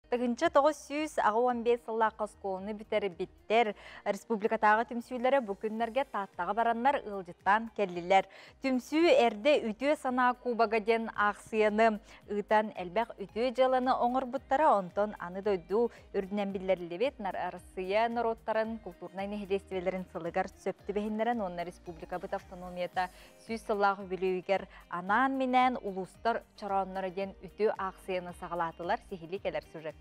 Тыгынча 915 сылла қосколыны бүтері биттер. Республикатағы түмсүйлері бүкінлерге таттаға баранлар ылжыттан келлилер. Түмсүү әрде үтіе сана кубагаден ақсыяны. Үтан әлбәқ үтіе жаланы оңыр бұттара онтон аны дойду үрдінен білдерілебет нар арысыя народтарын культурнай нехелестивелерін сылыгар сөпті бәхінлерін онна республика бұт автономията сүй сыллағы білуігер анан менен улустар чаранлары ден үтіе ақсыяны сағалатылар сихили келер сюжет.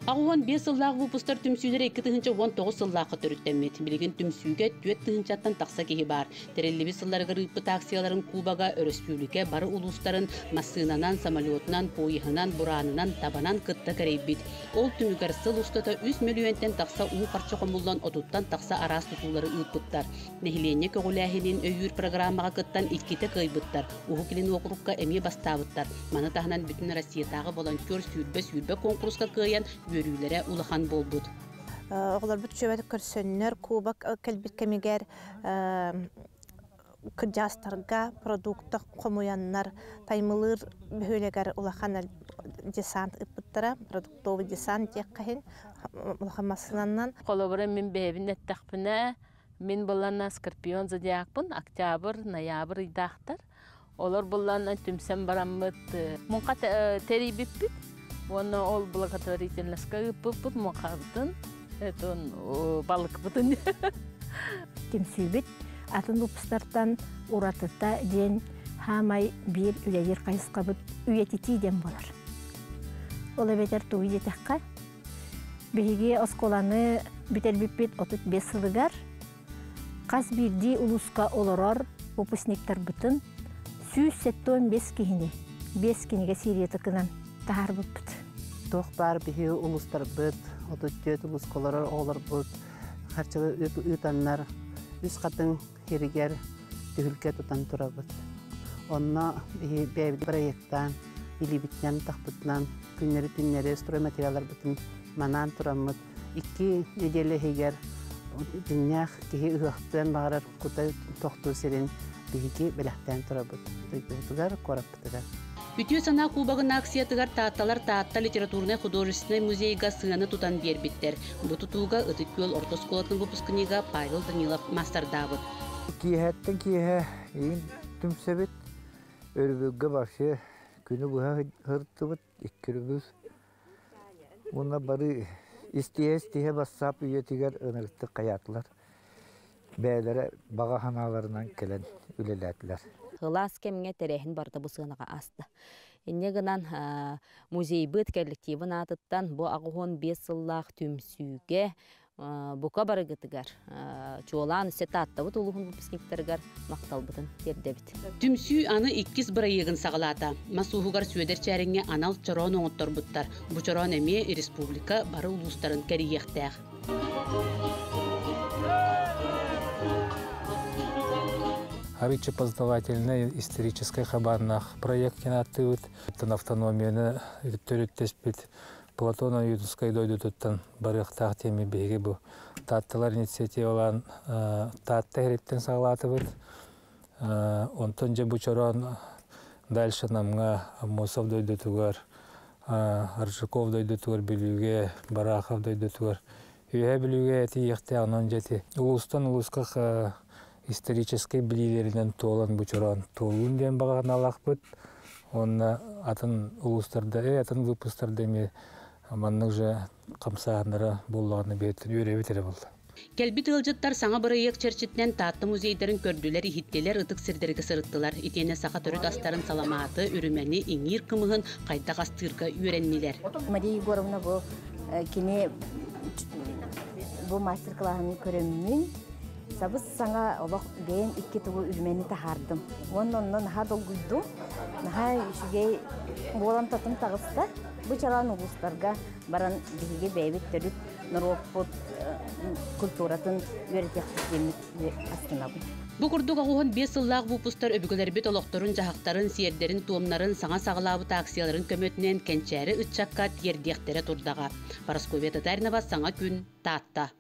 Ағуан 5 сыллағы бұпыстар түмсүйлері 2-19 сыллақы түріттемет. Білеген түмсүйге 4-тығынчаттан тақса кейі бар. Тәрелі сылларғы рыппы таксияларын Кубаға өріспүліке бары улустарын массынанан, самолетынан, пойығынан, буранынан, табанан кытта кәрейбет. Ол түмігер сыл ұстата 3 миллионтен тақса ұң қарчы қомылдан отуттан тақса арас тұтулары ұйпыттар. Нәхілене көгіләхінен өйір программаға кыттан иккеті көйбіттар. Уғы келін оқырыққа әме бастабыттар. Маны тағынан бүтін Россиятағы волонтер сүрбе конкурсқа кыян өрүләре улахан болбут. Оғылар бұт жөбәді көрсөннер, кубак кәлбет кәмегер күржастарға продуктық қомуяннар таймылыр бөхөлегер улахан десант ұппыттара, продуктовый десант дек қайын улахан масыланнан. Қолыбыры мен бәйбін әттіқпіне, мен болана скорпион зодиакпын, октябрь, ноябрь идақтар. Олар болана түмсен барамыд, мұнқа тәрейбіппіт. Оны ол благотворительностьқа ұппыт мұқабытын, әтін балық бұтын. Темсүйбіт, атын ұпыстартан ұратыта ден хамай бір үләйер қайысқа бұт үйететі ден болар. Ол әбетер туы детаққа. Бейге осколаны бітер-біппет 35 сылығар. Қаз бірді ұлысқа оларар ұпысниктар бұтын. Сүйіз 7-15 кейіне, 5 кейінеге сириеті кынан тағар бұппыт. Тоқ бар бігі ұлыстар бұд, отыттет ұлыс қоларар оғылар бұд. Қарчылы ұтанлар, үз қатын херігер түхілке тұтан тұра бұд. Онына бәйбіді проекттан, илибітнен тақпытынан, күннері строй материалар бұтын манан тұрамыд. 2 неделі хегер дүннәқ кеге ұғықтан бағарар құтай тоқту серен бігі біліқтен тұра бұд. Тұғар қорап бұтыдар. Үтіе сана Кубагын акциятыгар таатталар таатта литературный художественный музейга сыаны тутан бербиттер. Бу тутууга ытыккөл ортосколатын выпускнига Павел Данилов мастардабыт. Киэттен киэ эйин түмсебит өрбүгге башы күнү буга хыртыбыт иккирбүз. Муна бары истие бассап үйетигер ыныртты каятлар. Бәйләре бага ханаларынан келен үлеләтләр. Хылас кемге терехин барда бу сынага асты. Инне гынан музей быт коллективын атыттан бу агыгон 5 сыллах түмсүүгө бука барыгытыгар. Чуолан сетатта бут улугун выпускниктергер макталбытын тердебит. Түмсүү аны 2 бырайыгын сагалата. Масуугар сөйдер чарыңе анал чорон оңоттор буттар. Бу чорон эме республика бары улустарын кериектер. Образовательный исторический хабарнах проект кинатывыт. Тан автономияны төрөттеспит. Платона Юдускай дойду туттан барыктак теми беги бу. Таттылар инициативалан татта хереттен сагалатыбыт. Онтон же бучорон дальше намга Мосов дойду тугар, Аржиков дойду тугар билүүгө, Барахов дойду тугар. Үйе билүүгө эти ехте анон жети. Улустан улускак исторический билилеринен толан бучуран толун ден баган алакпыт. Онна атын улустарда, атын выпустарда эме аманнык же камсаганнара боллаганы бетин үйрөбүтере болду. Келбит ылжыттар саңа бырыйык черчиттен таатты музейдерин көрдүлер, ихиттелер, ытык сирдерге сырыттылар. Итене сака төрөт астарын саламаты, үрүмени, иңир кымыгын кайта кастырга үйренмилер. Мария Егоровна бу кеме бу мастер-классын көрөмүн. Сабыз саңа олох бейін 2 тугу үрмени тахардым. Оннон наха долгуйдум. Наха үшүгей болан татым тағыста. Бу чалан улустарга баран биге бейбит төрүт нуроппут культуратын үйрөтөктүк астынабы. Бу курдук агухан 5 сыллах выпустар өбүгөлөрбүт олохторун, жахактарын, сиердерин, туомнарын, саңа сагалабыт акцияларын көмөтүнен кенчери ытчакка тиердиектере турдага. Парасковия Татаринова, Саңа күн, Таатта.